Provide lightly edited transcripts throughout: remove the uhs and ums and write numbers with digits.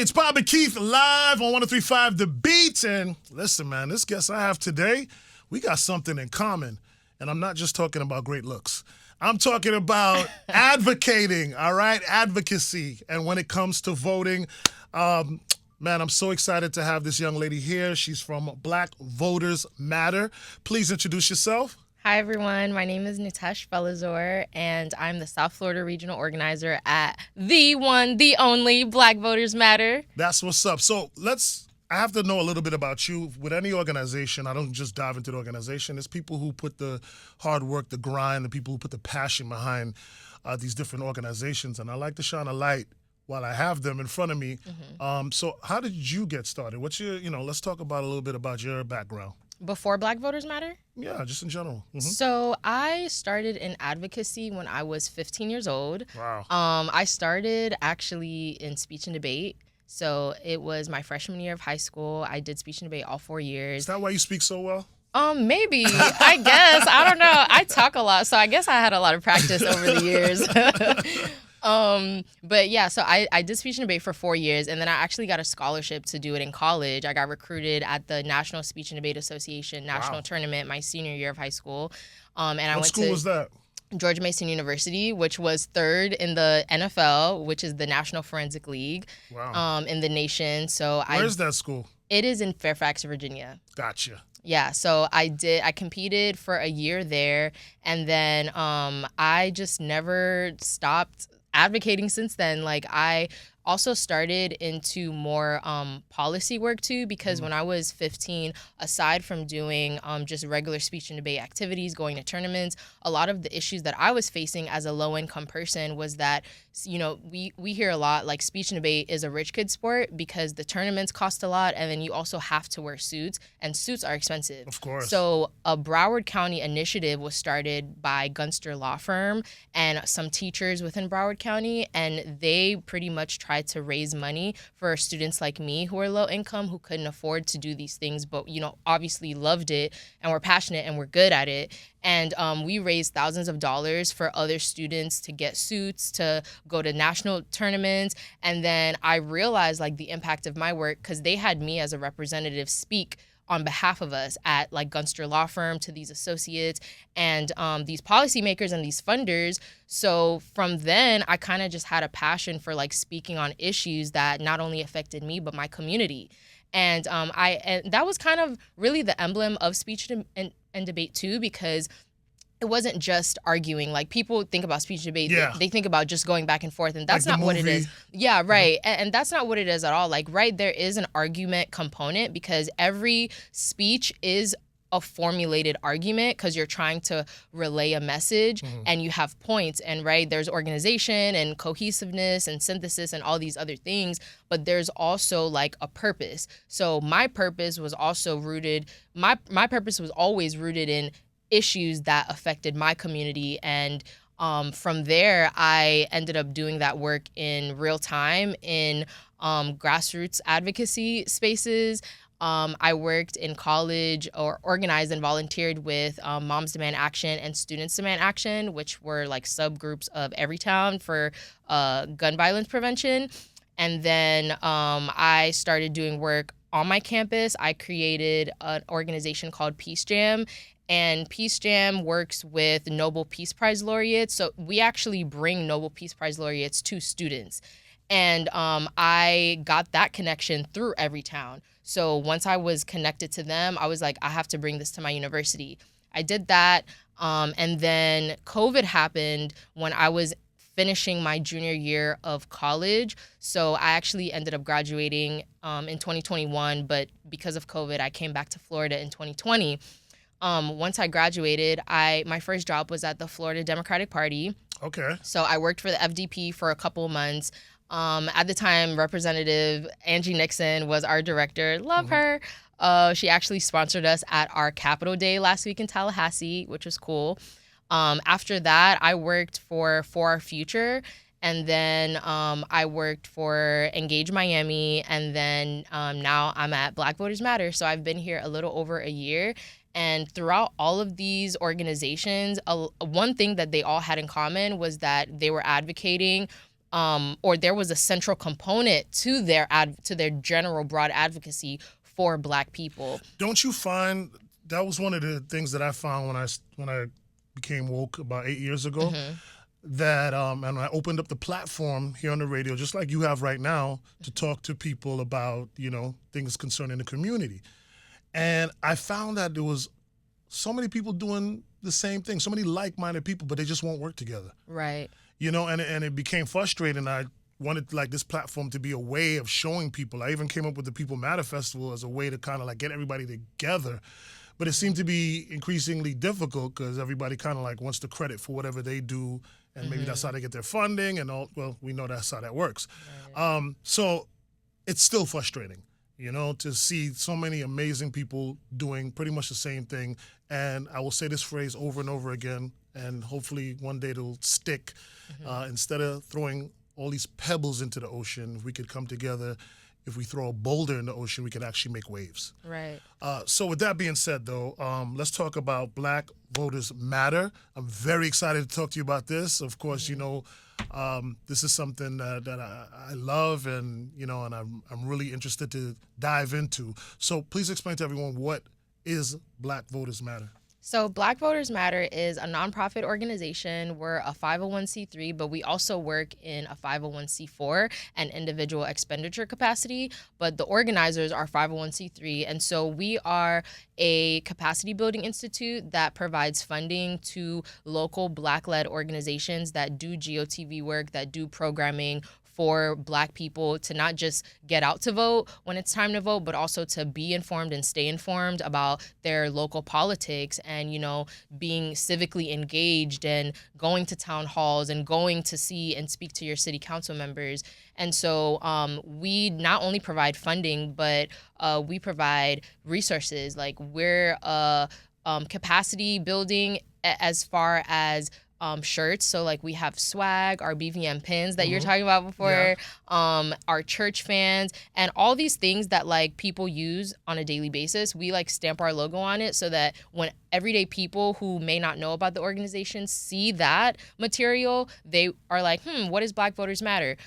It's Bob and Keith live on 103.5 The Beat. And listen, man, this guest I have today, we got something in common. And I'm not just talking about great looks. I'm talking about advocating, all right? Advocacy. And when it comes to voting, man, I'm so excited to have this young lady here. She's from Black Voters Matter. Please introduce yourself. Hi, everyone. My name is Neuteyshe, and I'm the South Florida Regional Organizer at the one, the only Black Voters Matter. That's what's up. So I have to know a little bit about you. With any organization, I don't just dive into the organization. It's people who put the hard work, the grind, the people who put the passion behind these different organizations. And I like to shine a light while I have them in front of me. Mm-hmm. So how did you get started? What's your, let's talk about a little bit about your background. Before Black Voters Matter? Yeah, just in general. Mm-hmm. So I started in advocacy when I was 15 years old. Wow. I started actually in speech and debate. So it was my freshman year of high school. I did speech and debate all 4 years. Is that why you speak so well? Maybe. I guess. I don't know. I talk a lot, so I guess I had a lot of practice over the years. But yeah, so I did speech and debate for 4 years, and then I actually got a scholarship to do it in college. I got recruited at the National Speech and Debate Association National Tournament my senior year of high school. And I went to... What school was that? George Mason University, which was third in the NFL, which is the National Forensic League. Wow. In the nation. So Where's that school? It is in Fairfax, Virginia. Gotcha. Yeah, so I competed for a year there, and then I just never stopped advocating since then. Like, I also started into more policy work too, because when I was 15, aside from doing just regular speech and debate activities, going to tournaments, a lot of the issues that I was facing as a low-income person was that, we hear a lot, like, speech and debate is a rich kid sport because the tournaments cost a lot, and then you also have to wear suits, and suits are expensive. Of course. So a Broward County initiative was started by Gunster Law Firm and some teachers within Broward County, and they pretty much tried to raise money for students like me who are low income, who couldn't afford to do these things, but, obviously loved it and were passionate and were good at it. And we raised thousands of dollars for other students to get suits, to go to national tournaments. And then I realized, like, the impact of my work, because they had me as a representative speak on behalf of us at, like, Gunster Law Firm to these associates and these policymakers and these funders. So from then, I kind of just had a passion for, like, speaking on issues that not only affected me, but my community. And that was kind of really the emblem of speech and debate too, because it wasn't just arguing. Like, people think about speech and debate, they think about just going back and forth, and that's like not what it is. Yeah, right. And that's not what it is at all. Like, right, there is an argument component because every speech is a formulated argument because you're trying to relay a message and you have points, and right, there's organization and cohesiveness and synthesis and all these other things, but there's also, like, a purpose. So my purpose was also rooted, my purpose was always rooted in issues that affected my community, and from there I ended up doing that work in real time in grassroots advocacy spaces. I worked in college or organized and volunteered with Moms Demand Action and Students Demand Action, which were, like, subgroups of Everytown for gun violence prevention. And then I started doing work on my campus. I created an organization called Peace Jam, and Peace Jam works with Nobel Peace Prize laureates. So we actually bring Nobel Peace Prize laureates to students. And I got that connection through Everytown. So once I was connected to them, I was like, I have to bring this to my university. I did that. And then COVID happened when I was finishing my junior year of college. So I actually ended up graduating in 2021. But because of COVID, I came back to Florida in 2020. Once I graduated, my first job was at the Florida Democratic Party. Okay. So I worked for the FDP for a couple of months. At the time, Representative Angie Nixon was our director. Love her. She actually sponsored us at our Capitol Day last week in Tallahassee, which was cool. After that, I worked for Our Future, and then I worked for Engage Miami, and then now I'm at Black Voters Matter. So I've been here a little over a year. And throughout all of these organizations, one thing that they all had in common was that they were advocating or there was a central component to their general broad advocacy for Black people. Don't you find that was one of the things that I found when I became woke about 8 years ago? That and I opened up the platform here on the radio, just like you have right now, to talk to people about things concerning the community. And I found that there was so many people doing the same thing, so many like-minded people, but they just won't work together. Right. And it became frustrating. I wanted like this platform to be a way of showing people. I even came up with the People Matter Festival as a way to kind of like get everybody together. But it seemed to be increasingly difficult because everybody kind of like wants the credit for whatever they do, and maybe that's how they get their funding and all. Well, we know that's how that works. Right. So it's still frustrating, to see so many amazing people doing pretty much the same thing. And I will say this phrase over and over again, and hopefully one day it'll stick. Instead of throwing all these pebbles into the ocean, if we could come together. If we throw a boulder in the ocean, we can actually make waves. Right. So with that being said, though, let's talk about Black Voters Matter. I'm very excited to talk to you about this. Of course, this is something that I love, and and I'm really interested to dive into. So please explain to everyone, what is Black Voters Matter? So Black Voters Matter is a nonprofit organization. We're a 501c3, but we also work in a 501c4 and individual expenditure capacity. But the organizers are 501c3. And so we are a capacity building institute that provides funding to local Black-led organizations that do GOTV work, that do programming for Black people to not just get out to vote when it's time to vote, but also to be informed and stay informed about their local politics and, being civically engaged and going to town halls and going to see and speak to your city council members. And so we not only provide funding, but we provide resources. Like we're capacity building as far as shirts. So like we have swag, our BVM pins that you're talking about before, our church fans, and all these things that like people use on a daily basis. We like stamp our logo on it so that when everyday people who may not know about the organization see that material, they are like, what is Black Voters Matter?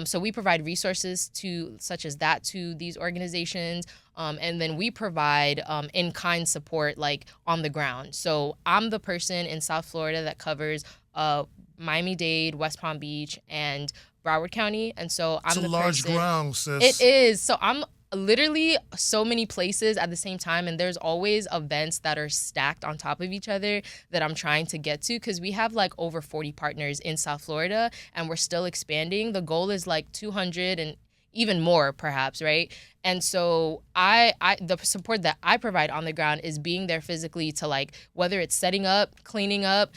So we provide resources such as that to these organizations. And then we provide in-kind support, like on the ground. So I'm the person in South Florida that covers Miami-Dade, West Palm Beach, and Broward County. And so I'm the person. It's a large ground, sis. It is. So I'm literally so many places at the same time, and there's always events that are stacked on top of each other that I'm trying to get to, because we have like over 40 partners in South Florida and we're still expanding. The goal is like 200 and even more perhaps, right? And so the support that I provide on the ground is being there physically to like, whether it's setting up, cleaning up,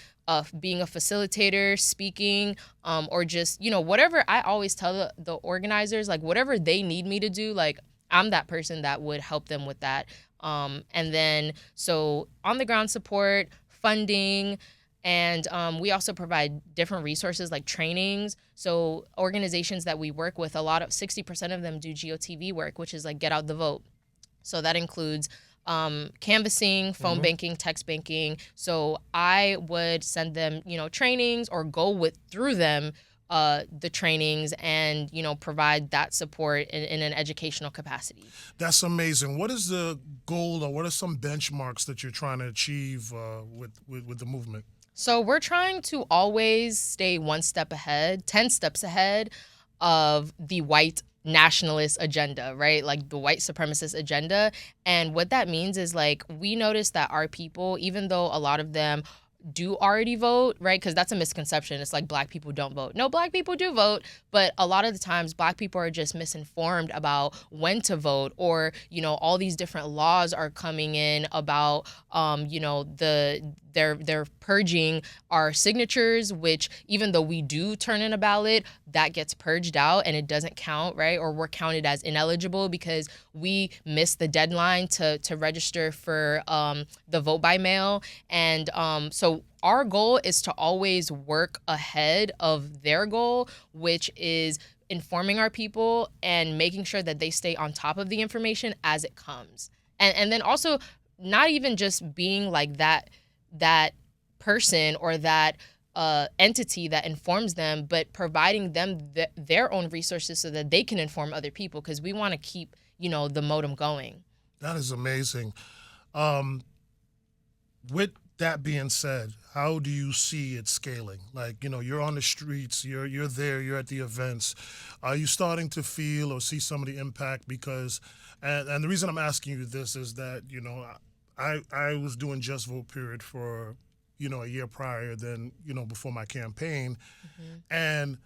being a facilitator, speaking, or just, whatever. I always tell the organizers, like whatever they need me to do, like I'm that person that would help them with that. And then so on the ground support, funding, and we also provide different resources like trainings. So organizations that we work with, 60% of them do GOTV work, which is like get out the vote. So that includes canvassing, phone banking, text banking. So I would send them, trainings or go through them the trainings and, provide that support in an educational capacity. That's amazing. What is the goal, or what are some benchmarks that you're trying to achieve with the movement? So we're trying to always stay 10 steps ahead of the white nationalist agenda, right? Like the white supremacist agenda. And what that means is like, we notice that our people, even though a lot of them do already vote, right? Because that's a misconception. It's like Black people don't vote. No, Black people do vote, but a lot of the times Black people are just misinformed about when to vote, or, all these different laws are coming in about, they're purging our signatures, which even though we do turn in a ballot, that gets purged out and it doesn't count, right? Or we're counted as ineligible because we missed the deadline to register for the vote by mail. And so our goal is to always work ahead of their goal, which is informing our people and making sure that they stay on top of the information as it comes. And then also not even just being like that person or that entity that informs them, but providing them their own resources so that they can inform other people, because we want to keep, the modem going. That is amazing. Um, with that being said, how do you see it scaling? Like, you're on the streets, you're there, you're at the events. Are you starting to feel or see some of the impact? Because, and the reason I'm asking you this is that, I was doing Just Vote period for, a year prior than, before my campaign. And,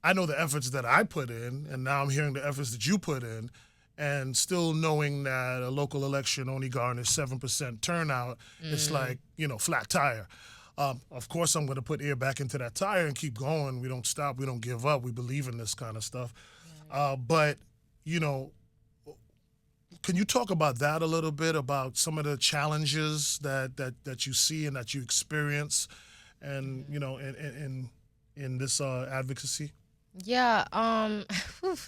I know the efforts that I put in, and now I'm hearing the efforts that you put in, and still knowing that a local election only garners 7% turnout, it's like, flat tire. Of course, I'm going to put air back into that tire and keep going. We don't stop. We don't give up. We believe in this kind of stuff. But, can you talk about that a little bit, about some of the challenges that you see and that you experience and, in this advocacy? Yeah,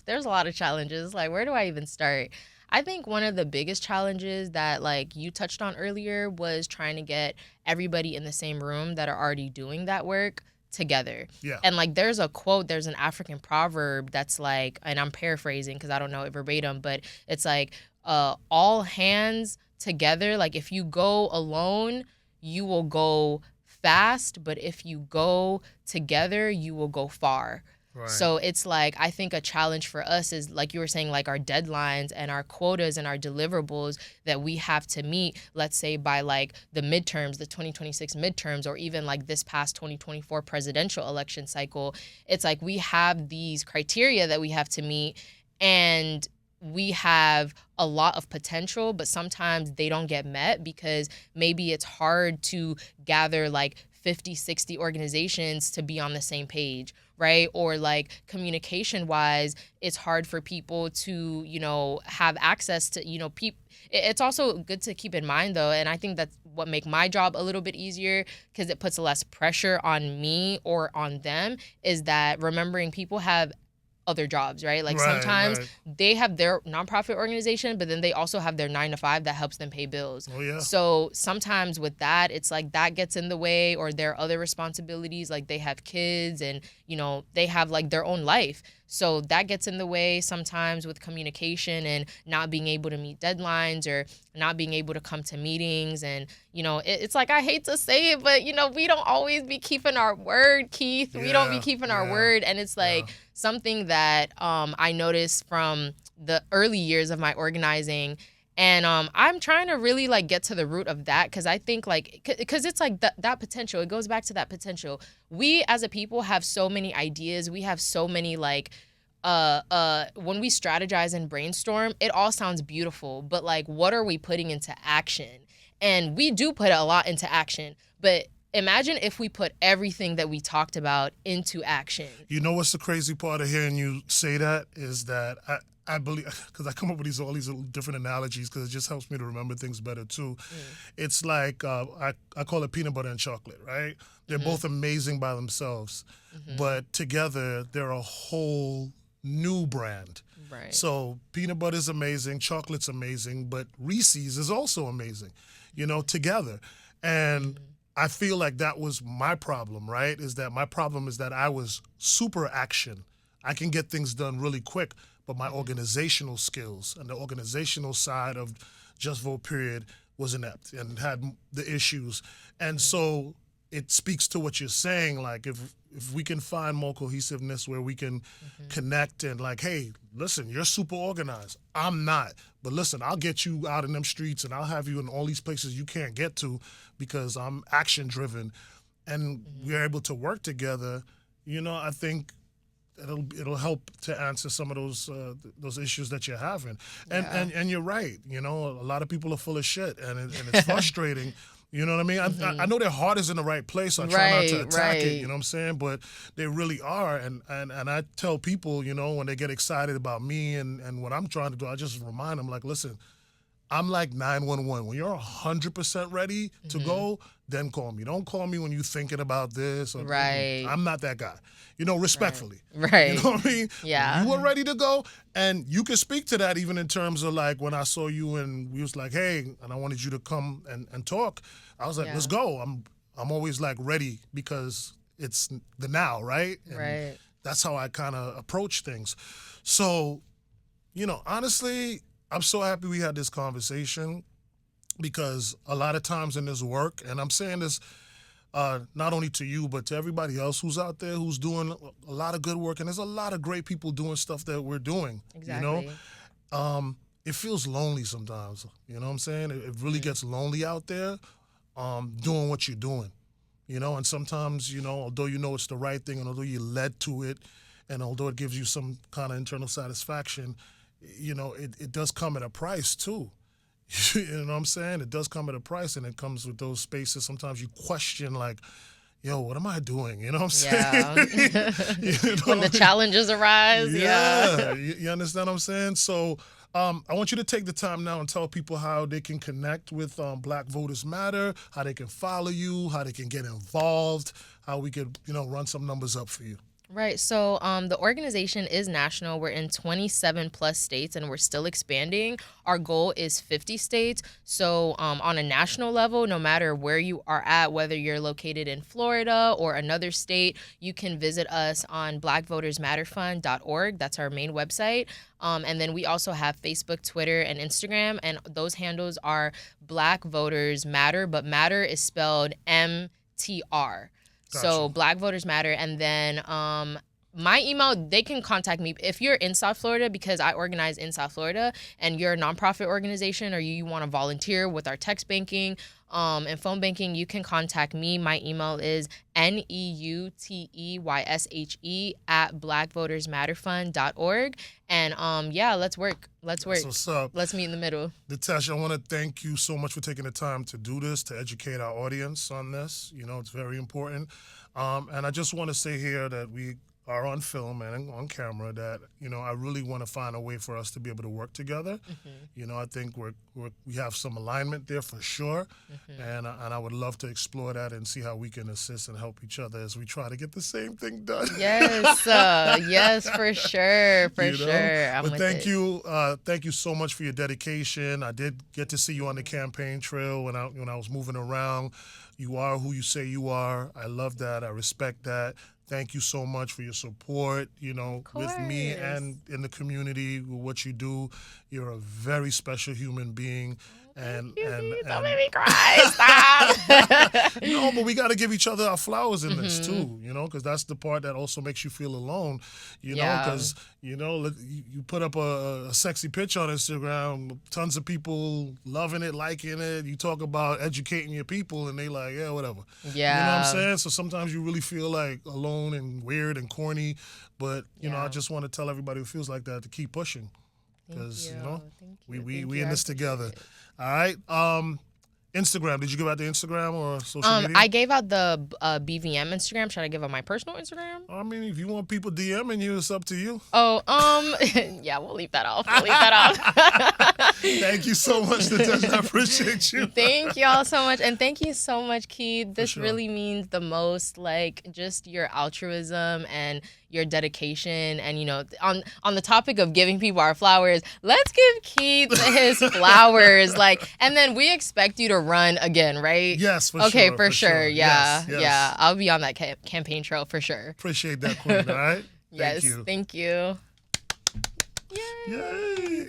there's a lot of challenges. Like, where do I even start? I think one of the biggest challenges that, like, you touched on earlier was trying to get everybody in the same room that are already doing that work together. Yeah. And, like, there's an African proverb that's like, and I'm paraphrasing because I don't know it verbatim, but it's like, all hands together. Like, if you go alone, you will go fast, but if you go together, you will go far. Right. So it's like, I think a challenge for us is, like you were saying, like our deadlines and our quotas and our deliverables that we have to meet, let's say by like the midterms, the 2026 midterms, or even like this past 2024 presidential election cycle. It's like we have these criteria that we have to meet, and we have a lot of potential, but sometimes they don't get met because maybe it's hard to gather like 50, 60 organizations to be on the same page, right? Or like communication wise, it's hard for people to, have access to, It's also good to keep in mind though, and I think that's what make my job a little bit easier because it puts less pressure on me or on them, is that remembering people have other jobs, right? Like sometimes they have their nonprofit organization, but then they also have their 9-to-5 that helps them pay bills. Oh, yeah. So sometimes with that, it's like that gets in the way, or their other responsibilities, like they have kids and, they have like their own life. So that gets in the way sometimes with communication and not being able to meet deadlines or not being able to come to meetings. And, it's like, I hate to say it, but, we don't always be keeping our word, Keith. We don't be keeping our word. And it's like something that I noticed from the early years of my organizing. And I'm trying to really like get to the root of that, because I think like, because it's like that potential, it goes back to that potential. We as a people have so many ideas. We have so many like, when we strategize and brainstorm, it all sounds beautiful, but like, what are we putting into action? And we do put a lot into action, but imagine if we put everything that we talked about into action. You know what's the crazy part of hearing you say that is that I believe, because I come up with all these little different analogies because it just helps me to remember things better too. It's like, I call it peanut butter and chocolate, right? They're both amazing by themselves, but together they're a whole new brand. Right. So peanut butter is amazing, chocolate's amazing, but Reese's is also amazing, together. And I feel like that was my problem, right? Is that my problem is that I was super action. I can get things done really quick, but my organizational skills and the organizational side of Just Vote period was inept and had the issues. And so it speaks to what you're saying, like if we can find more cohesiveness where we can connect and like, hey, listen, you're super organized. I'm not. But listen, I'll get you out in them streets and I'll have you in all these places you can't get to because I'm action driven. And we're able to work together. I think it'll help to answer some of those issues that you're having. And you're right. A lot of people are full of shit and it's frustrating. You know what I mean? I know their heart is in the right place, so I try not to attack it, you know what I'm saying? But they really are. And I tell people, when they get excited about me and what I'm trying to do, I just remind them, like, listen, I'm like 911. When you're 100% ready to go, then call me. Don't call me when you're thinking about this. Or, I'm not that guy. Respectfully. Right. You know what I mean? Yeah. You were ready to go, and you can speak to that even in terms of like when I saw you and we was like, hey, and I wanted you to come and talk. I was like, let's go. I'm always like ready because it's the now, right? And Right. that's how I kind of approach things. So, honestly, I'm so happy we had this conversation because a lot of times in this work, and I'm saying this not only to you, but to everybody else who's out there who's doing a lot of good work, and there's a lot of great people doing stuff that we're doing, Exactly. It feels lonely sometimes, you know what I'm saying? It really gets lonely out there doing what you're doing, and sometimes, although it's the right thing and although you led to it and although it gives you some kind of internal satisfaction, it does come at a price too. You know what I'm saying? It does come at a price, and it comes with those spaces. Sometimes you question, like, yo, what am I doing? You know what I'm Yeah. saying? When the challenges arise. Yeah. You understand what I'm saying? So I want you to take the time now and tell people how they can connect with Black Voters Matter, how they can follow you, how they can get involved, how we could, run some numbers up for you. Right. So the organization is national. We're in 27 plus states and we're still expanding. Our goal is 50 states. So on a national level, no matter where you are at, whether you're located in Florida or another state, you can visit us on blackvotersmatterfund.org. That's our main website. And then we also have Facebook, Twitter, and Instagram. And those handles are Black Voters Matter, but matter is spelled MTR. Gotcha. So Black Voters Matter. And then my email, they can contact me if you're in South Florida, because I organize in South Florida, and you're a nonprofit organization or you want to volunteer with our text banking and phone banking, you can contact me. My email is neuteyse@blackvotersmatterfund.org. And let's work. Let's work. That's what's up. Let's meet in the middle. Neuteyshe, I want to thank you so much for taking the time to do this, to educate our audience on this. It's very important. And I just want to say here that we are on film and on camera that, I really want to find a way for us to be able to work together. Mm-hmm. I think we have some alignment there for sure. Mm-hmm. And I would love to explore that and see how we can assist and help each other as we try to get the same thing done. Yes. Yes, for sure. For sure. But thank you. Thank you so much for your dedication. I did get to see you on the campaign trail when I was moving around. You are who you say you are. I love that. I respect that. Thank you so much for your support, with me and in the community, with what you do. You're a very special human being. And don't make me cry. Stop. No, but we got to give each other our flowers in this too, because that's the part that also makes you feel alone, because, you put up a sexy picture on Instagram, tons of people loving it, liking it. You talk about educating your people and they like, yeah, whatever. Yeah. You know what I'm saying? So sometimes you really feel like alone and weird and corny, but, I just want to tell everybody who feels like that to keep pushing. Because, we in this together. All right. Instagram. Did you give out the Instagram or social media? I gave out the BVM Instagram. Should I give out my personal Instagram? I mean, if you want people DMing you, it's up to you. Oh, yeah, we'll leave that off. Thank you so much, Neuteyshe. I appreciate you. Thank y'all so much. And thank you so much, Keith. This really means the most, like, just your altruism and your dedication. And, on the topic of giving people our flowers, let's give Keith his flowers. And then we expect you to run again, right? Yes, for sure. Okay, for sure. Yeah. Yes. Yeah. I'll be on that campaign trail for sure. Appreciate that, Queen. All right? Yes. Thank you. Yay.